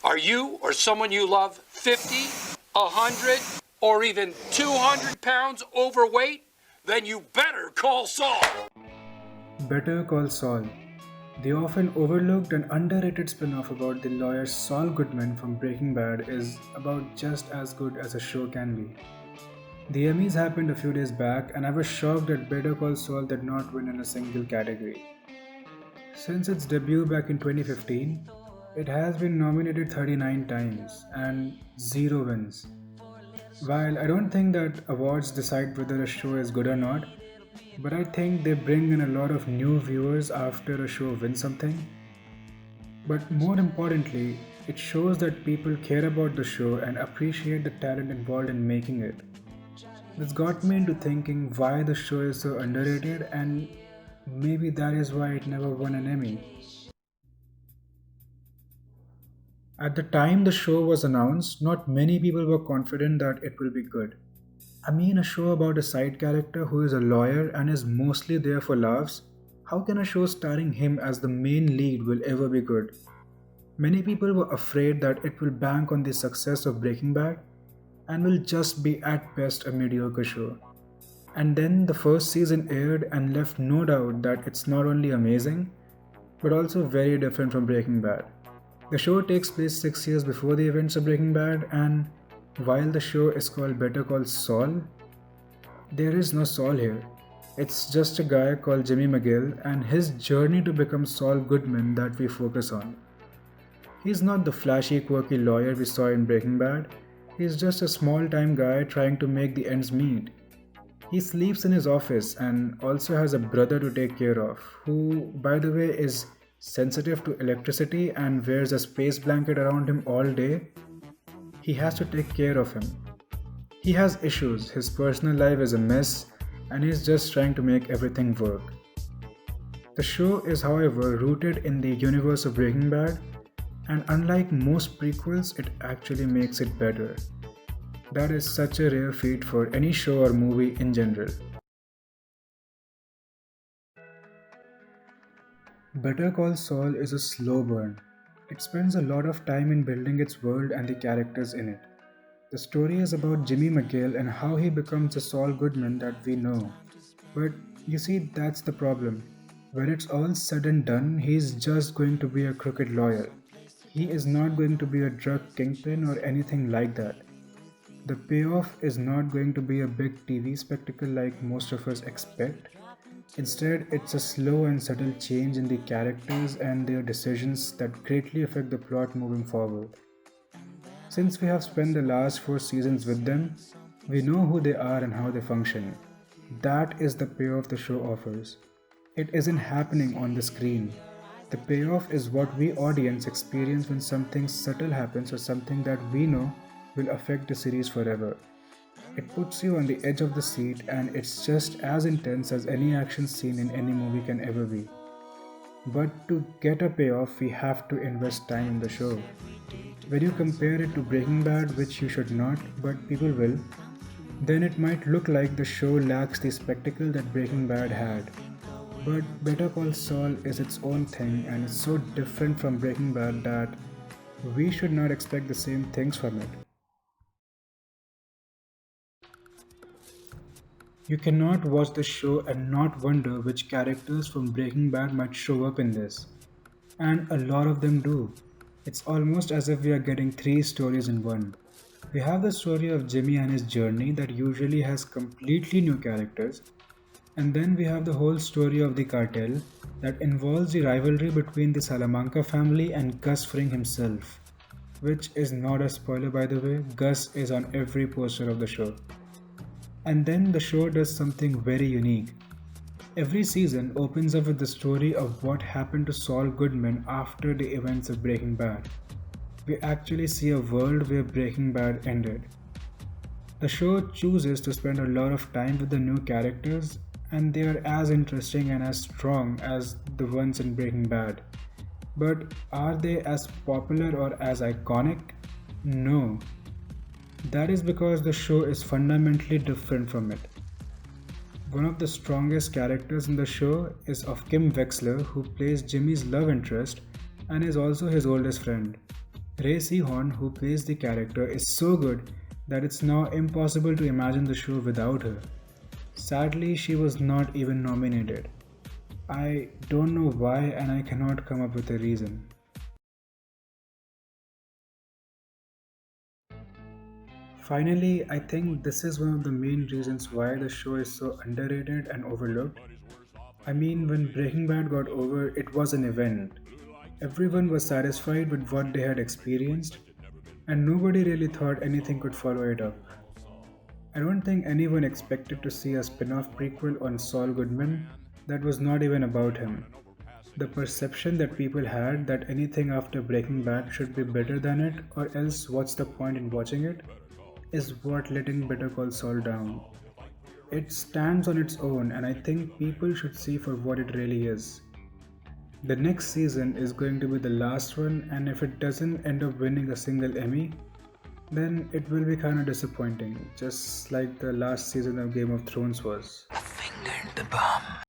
Are you or someone you love 50, 100, or even 200 pounds overweight? Then you better call Saul. Better Call Saul, the often overlooked and underrated spin-off about the lawyer Saul Goodman from Breaking Bad, is about just as good as a show can be. The Emmys happened a few days back, and I was shocked that Better Call Saul did not win in a single category. Since its debut back in 2015, it has been nominated 39 times and zero wins. While I don't think that awards decide whether a show is good or not, but I think they bring in a lot of new viewers after a show wins something. But more importantly, it shows that people care about the show and appreciate the talent involved in making it. This got me into thinking why the show is so underrated, and maybe that is why it never won an Emmy. At the time the show was announced, not many people were confident that it will be good. I mean, a show about a side character who is a lawyer and is mostly there for laughs. How can a show starring him as the main lead will ever be good? Many people were afraid that it will bank on the success of Breaking Bad and will just be at best a mediocre show. And then the first season aired and left no doubt that it's not only amazing, but also very different from Breaking Bad. The show takes place 6 years before the events of Breaking Bad, and while the show is called Better Call Saul, there is no Saul here. It's just a guy called Jimmy McGill and his journey to become Saul Goodman that we focus on. He's not the flashy, quirky lawyer we saw in Breaking Bad. He's just a small-time guy trying to make the ends meet. He sleeps in his office and also has a brother to take care of, who, by the way, is sensitive to electricity and wears a space blanket around him all day. He has to take care of him. He has issues, his personal life is a mess, and he's just trying to make everything work. The show is, however, rooted in the universe of Breaking Bad, and unlike most prequels, it actually makes it better. That is such a rare feat for any show or movie in general. Better Call Saul is a slow burn. It spends a lot of time in building its world and the characters in it. The story is about Jimmy McGill and how he becomes the Saul Goodman that we know. But you see, that's the problem. When it's all said and done, he's just going to be a crooked lawyer. He is not going to be a drug kingpin or anything like that. The payoff is not going to be a big TV spectacle like most of us expect. Instead, it's a slow and subtle change in the characters and their decisions that greatly affect the plot moving forward. Since we have spent the last 4 seasons with them, we know who they are and how they function. That is the payoff the show offers. It isn't happening on the screen. The payoff is what we audience experience when something subtle happens or something that we know will affect the series forever. It puts you on the edge of the seat, and it's just as intense as any action scene in any movie can ever be. But to get a payoff, we have to invest time in the show. When you compare it to Breaking Bad, which you should not, but people will, then it might look like the show lacks the spectacle that Breaking Bad had. But Better Call Saul is its own thing, and it's so different from Breaking Bad that we should not expect the same things from it. You cannot watch the show and not wonder which characters from Breaking Bad might show up in this. And a lot of them do. It's almost as if we are getting 3 stories in one. We have the story of Jimmy and his journey that usually has completely new characters. And then we have the whole story of the cartel that involves the rivalry between the Salamanca family and Gus Fring himself. Which is not a spoiler, by the way. Gus is on every poster of the show. And then the show does something very unique. Every season opens up with the story of what happened to Saul Goodman after the events of Breaking Bad. We actually see a world where Breaking Bad ended. The show chooses to spend a lot of time with the new characters, and they are as interesting and as strong as the ones in Breaking Bad. But are they as popular or as iconic? No. That is because the show is fundamentally different from it. One of the strongest characters in the show is of Kim Wexler, who plays Jimmy's love interest and is also his oldest friend. Ray Seahorn, who plays the character, is so good that it's now impossible to imagine the show without her. Sadly, she was not even nominated. I don't know why, and I cannot come up with a reason. Finally, I think this is one of the main reasons why the show is so underrated and overlooked. I mean, when Breaking Bad got over, it was an event. Everyone was satisfied with what they had experienced, and nobody really thought anything could follow it up. I don't think anyone expected to see a spin off prequel on Saul Goodman that was not even about him. The perception that people had that anything after Breaking Bad should be better than it, or else what's the point in watching it, is what letting Better Call Saul down. It stands on its own, and I think people should see for what it really is. The next season is going to be the last one, and if it doesn't end up winning a single Emmy, then it will be kinda disappointing, just like the last season of Game of Thrones was.